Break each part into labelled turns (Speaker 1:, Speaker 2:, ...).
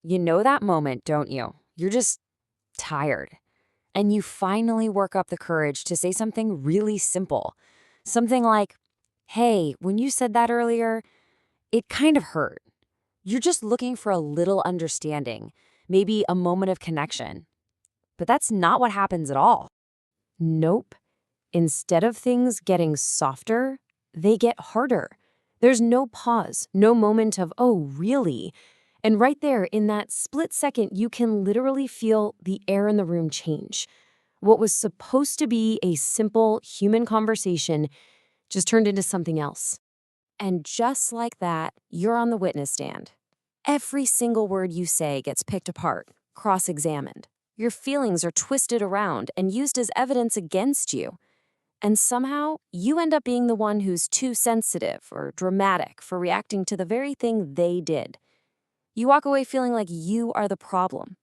Speaker 1: You know that moment, don't you? You're just tired. And you finally work up the courage to say something really simple. Something like, hey, when you said that earlier, it kind of hurt. You're just looking for a little understanding, maybe a moment of connection. But that's not what happens at all. Nope. Instead of things getting softer, they get harder. There's no pause, no moment of, oh, really? And right there, in that split second, you can literally feel the air in the room change. What was supposed to be a simple human conversation just turned into something else. And just like that, you're on the witness stand. Every single word you say gets picked apart, cross-examined. Your feelings are twisted around and used as evidence against you. And somehow, you end up being the one who's too sensitive or dramatic for reacting to the very thing they did. You walk away feeling like you are the problem.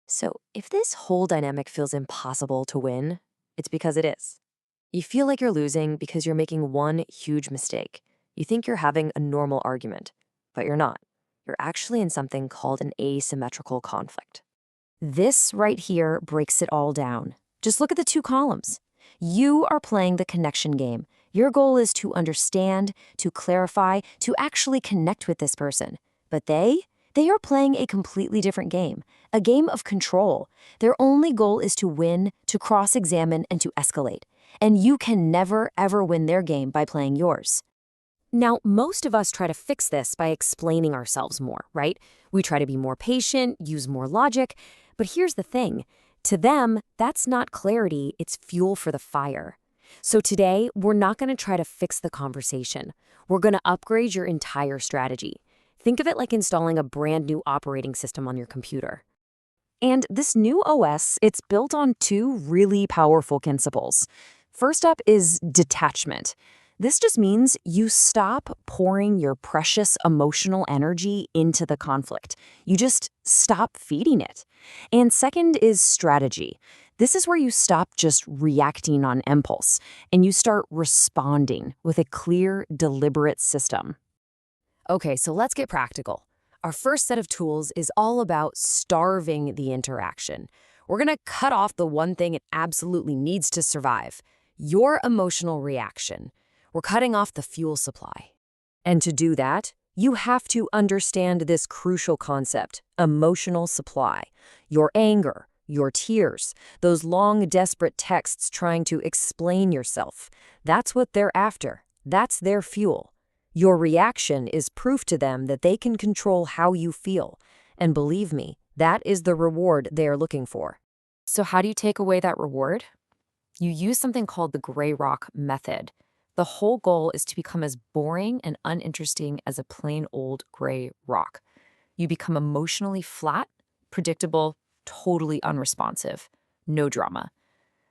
Speaker 1: So if this whole dynamic feels impossible to win, it's because it is. You feel like you're losing because you're making one huge mistake. You think you're having a normal argument, but you're not. You're actually in something called an asymmetrical conflict. This right here breaks it all down. Just look at the two columns. You are playing the connection game. Your goal is to understand, to clarify, to actually connect with this person. But they are playing a completely different game, a game of control. Their only goal is to win, to cross-examine, and to escalate. And you can never, ever win their game by playing yours. Now, most of us try to fix this by explaining ourselves more, right? We try to be more patient, use more logic. But here's the thing. To them, that's not clarity, it's fuel for the fire. So today, we're not going to try to fix the conversation. We're going to upgrade your entire strategy. Think of it like installing a brand new operating system on your computer. And this new OS, it's built on two really powerful principles. First up is detachment. This just means you stop pouring your precious emotional energy into the conflict. You just stop feeding it. And second is strategy. This is where you stop just reacting on impulse and you start responding with a clear, deliberate system. Okay, so let's get practical. Our first set of tools is all about starving the interaction. We're going to cut off the one thing it absolutely needs to survive, your emotional reaction. We're cutting off the fuel supply. And to do that, you have to understand this crucial concept, emotional supply. Your anger, your tears, those long, desperate texts trying to explain yourself. That's what they're after. That's their fuel. Your reaction is proof to them that they can control how you feel. And believe me, that is the reward they are looking for. So how do you take away that reward? You use something called the gray rock method. The whole goal is to become as boring and uninteresting as a plain old gray rock. You become emotionally flat, predictable, totally unresponsive. No drama.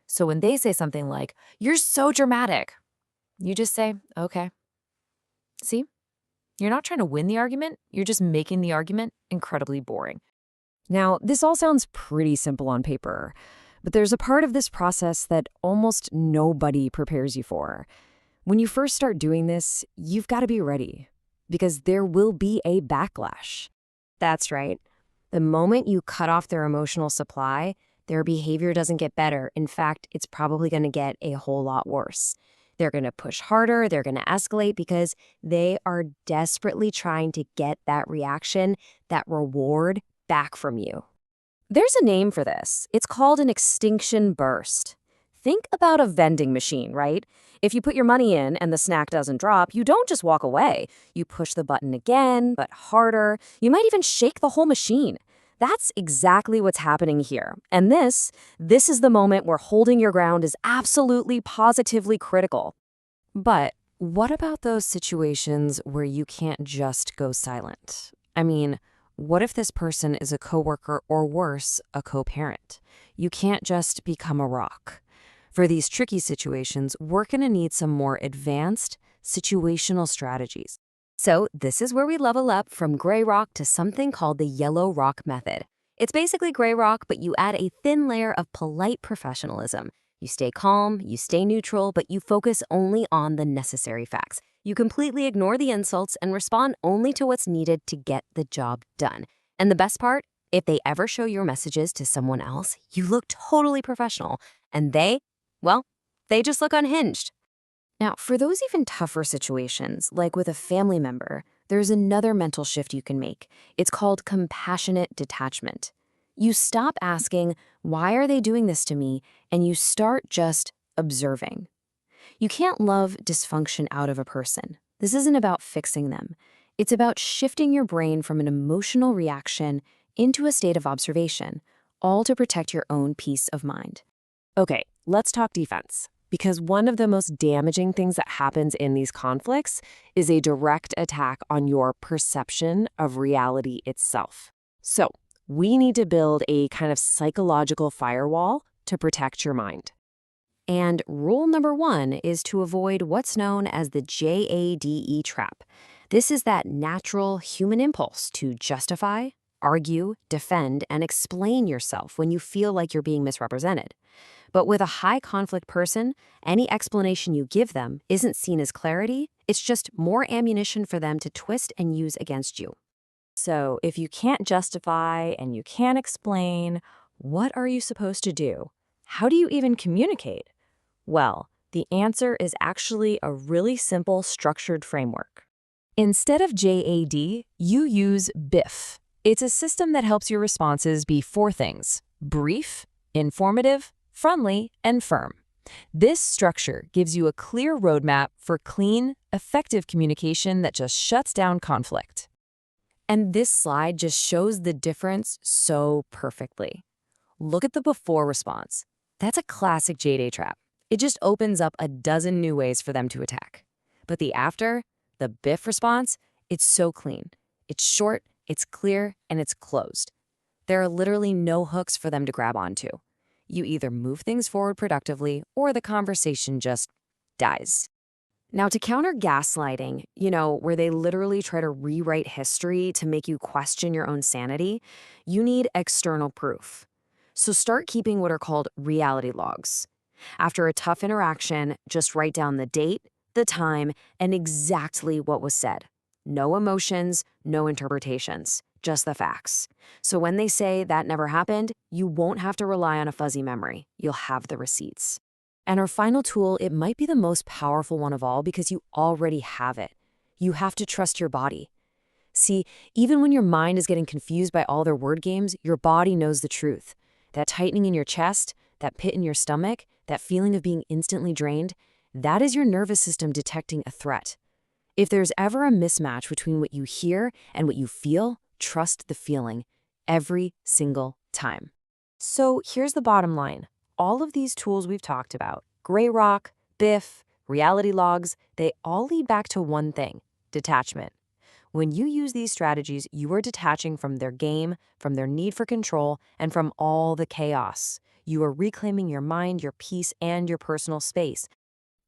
Speaker 1: So when they say something like, "You're so dramatic," you just say, "Okay." See? You're not trying to win the argument, you're just making the argument incredibly boring. Now, this all sounds pretty simple on paper, but there's a part of this process that almost nobody prepares you for. When you first start doing this, you've got to be ready, because there will be a backlash. That's right. The moment you cut off their emotional supply, their behavior doesn't get better. In fact, it's probably going to get a whole lot worse. They're going to push harder, they're going to escalate because they are desperately trying to get that reaction, that reward back from you. There's a name for this. It's called an extinction burst. Think about a vending machine, right? If you put your money in and the snack doesn't drop, you don't just walk away. You push the button again, but harder. You might even shake the whole machine. That's exactly what's happening here. And this is the moment where holding your ground is absolutely, positively critical. But what about those situations where you can't just go silent? I mean, what if this person is a coworker or worse, a co-parent? You can't just become a rock. For these tricky situations, we're going to need some more advanced situational strategies. So this is where we level up from gray rock to something called the yellow rock method. It's basically gray rock, but you add a thin layer of polite professionalism. You stay calm, you stay neutral, but you focus only on the necessary facts. You completely ignore the insults and respond only to what's needed to get the job done. And the best part? If they ever show your messages to someone else, you look totally professional, and well, they just look unhinged. Now, for those even tougher situations, like with a family member, there's another mental shift you can make. It's called compassionate detachment. You stop asking, why are they doing this to me? And you start just observing. You can't love dysfunction out of a person. This isn't about fixing them. It's about shifting your brain from an emotional reaction into a state of observation, all to protect your own peace of mind.
Speaker 2: Okay, let's talk defense. Because one of the most damaging things that happens in these conflicts is a direct attack on your perception of reality itself. So, we need to build a kind of psychological firewall to protect your mind.
Speaker 1: And rule number 1 is to avoid what's known as the JADE trap. This is that natural human impulse to justify, argue, defend, and explain yourself when you feel like you're being misrepresented. But with a high conflict person, any explanation you give them isn't seen as clarity, it's just more ammunition for them to twist and use against you.
Speaker 2: So, if you can't justify and you can't explain, what are you supposed to do? How do you even communicate? Well, the answer is actually a really simple structured framework. Instead of JAD, you use BIFF. It's a system that helps your responses be 4 things: brief, informative, friendly, and firm. This structure gives you a clear roadmap for clean, effective communication that just shuts down conflict.
Speaker 1: And this slide just shows the difference so perfectly. Look at the before response. That's a classic JAD trap. It just opens up a dozen new ways for them to attack. But the after, the BIFF response, it's so clean. It's short, it's clear, and it's closed. There are literally no hooks for them to grab onto. You either move things forward productively or the conversation just dies. Now, to counter gaslighting, where they literally try to rewrite history to make you question your own sanity, you need external proof. So start keeping what are called reality logs. After a tough interaction, just write down the date, the time, and exactly what was said. No emotions, no interpretations, just the facts. So when they say that never happened, you won't have to rely on a fuzzy memory. You'll have the receipts. And our final tool, it might be the most powerful one of all because you already have it. You have to trust your body. See, even when your mind is getting confused by all their word games, your body knows the truth. That tightening in your chest, that pit in your stomach, that feeling of being instantly drained, that is your nervous system detecting a threat. If there's ever a mismatch between what you hear and what you feel, trust the feeling every single time. So here's the bottom line. All of these tools we've talked about, Gray Rock, BIFF, reality logs, they all lead back to one thing: detachment. When you use these strategies, you are detaching from their game, from their need for control, and from all the chaos. You are reclaiming your mind, your peace, and your personal space.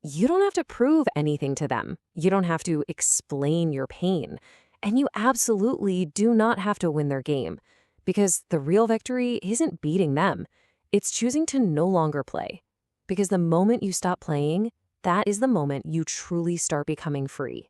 Speaker 1: You don't have to prove anything to them. You don't have to explain your pain. And you absolutely do not have to win their game. Because the real victory isn't beating them. It's choosing to no longer play. Because the moment you stop playing, that is the moment you truly start becoming free.